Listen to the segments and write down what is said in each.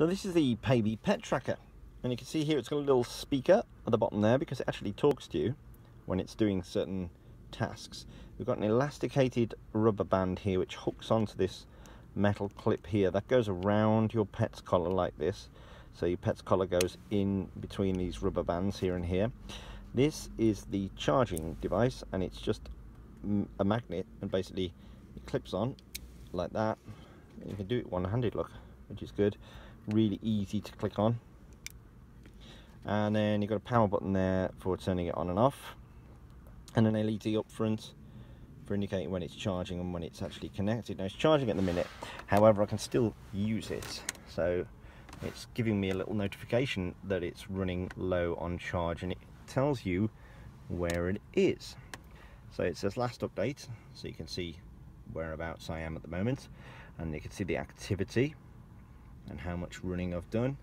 So this is the Paby pet tracker, and you can see here it's got a little speaker at the bottom there because it actually talks to you when it's doing certain tasks. We've got an elasticated rubber band here which hooks onto this metal clip here that goes around your pet's collar like this. So your pet's collar goes in between these rubber bands here and here. This is the charging device, and it's just a magnet, and basically it clips on like that. You can do it one-handed, look, which is good. Really easy to click on. And then you've got a power button there for turning it on and off, and an LED up front for indicating when it's charging and when it's actually connected. Now it's charging at the minute, however I can still use it, so it's giving me a little notification that it's running low on charge, and it tells you where it is. So it says last update, so you can see whereabouts I am at the moment, and you can see the activity and how much running I've done,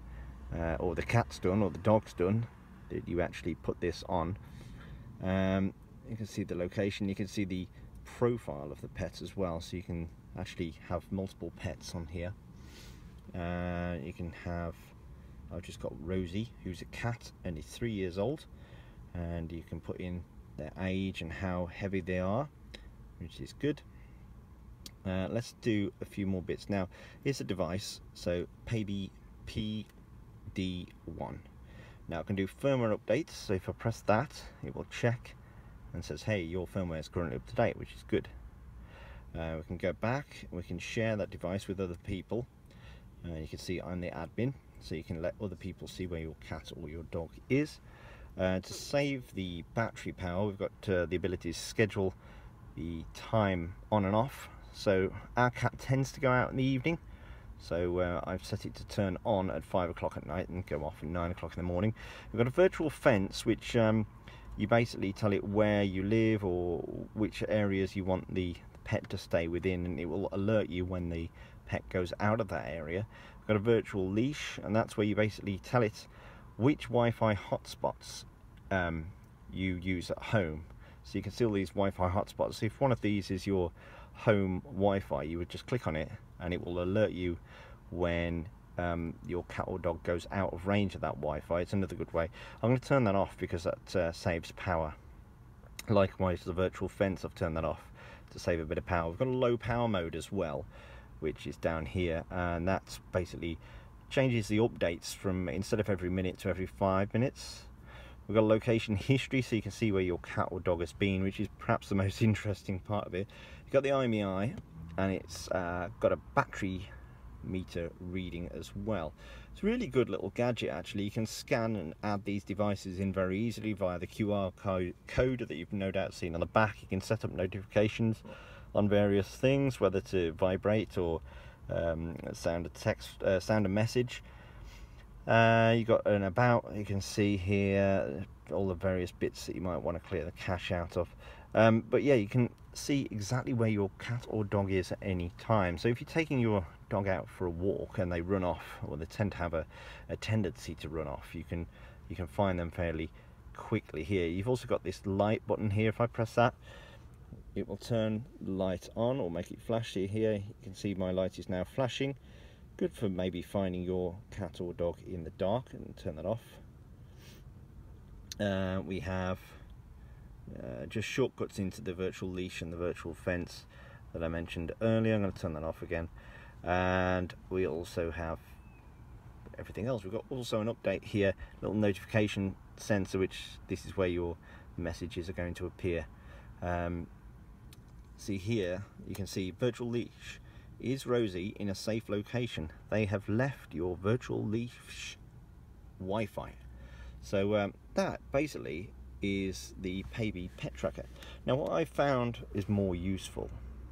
or the cat's done, or the dog's done, that you actually put this on. You can see the location, you can see the profile of the pets as well, so you can actually have multiple pets on here. You can have, I've just got Rosie, who's a cat and is 3 years old, and you can put in their age and how heavy they are, which is good. Let's do a few more bits. Now here's the device, so Paby PD1. Now I can do firmware updates, so if I press that it will check and says, hey, your firmware is currently up to date, which is good. We can go back, we can share that device with other people. You can see I'm the admin, so you can let other people see where your cat or your dog is. To save the battery power, we've got the ability to schedule the time on and off. So our cat tends to go out in the evening, so I've set it to turn on at 5 o'clock at night and go off at 9 o'clock in the morning. We've got a virtual fence which you basically tell it where you live or which areas you want the pet to stay within, and it will alert you when the pet goes out of that area. We've got a virtual leash, and that's where you basically tell it which Wi-Fi hotspots you use at home. So you can see all these Wi-Fi hotspots. If one of these is your home Wi-Fi, you would just click on it and it will alert you when your cat or dog goes out of range of that Wi-Fi. It's another good way. I'm going to turn that off because that saves power. Likewise, the virtual fence, I've turned that off to save a bit of power. We've got a low power mode as well, which is down here, and that basically changes the updates from, instead of every minute, to every 5 minutes. We've got a location history, so you can see where your cat or dog has been, which is perhaps the most interesting part of it. You've got the IMEI, and it's got a battery meter reading as well. It's a really good little gadget actually. You can scan and add these devices in very easily via the QR code that you've no doubt seen on the back. You can set up notifications on various things, whether to vibrate or sound a text, sound a message. You've got an about, you can see here all the various bits that you might want to clear the cache out of. But yeah, you can see exactly where your cat or dog is at any time. So if you're taking your dog out for a walk and they run off, or they tend to have a tendency to run off, you can find them fairly quickly here. You've also got this light button here. If I press that, it will turn the light on or make it flash. See here, you can see my light is now flashing. Good for maybe finding your cat or dog in the dark, and turn that off. We have just shortcuts into the virtual leash and the virtual fence that I mentioned earlier. I'm going to turn that off again. And we also have everything else. We've got also an update here, little notification sensor, which this is where your messages are going to appear. See here, you can see virtual leash. Is Rosie in a safe location? They have left your virtual leash Wi-Fi. So that basically is the Paby pet tracker. Now what I found is more useful,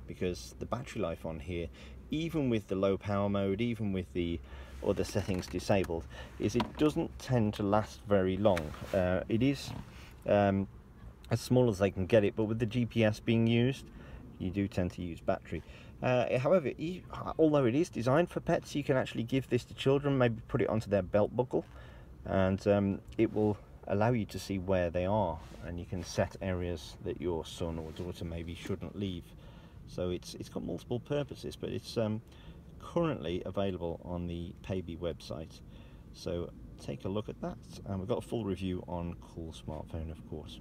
because the battery life on here, even with the low power mode, even with the other settings disabled, is it doesn't tend to last very long. It is as small as they can get it, but with the GPS being used, you do tend to use battery. However, although it is designed for pets, you can actually give this to children, maybe put it onto their belt buckle, and it will allow you to see where they are, and you can set areas that your son or daughter maybe shouldn't leave. So it's got multiple purposes, but it's currently available on the Paby website, so take a look at that. And we've got a full review on Cool Smartphone, of course.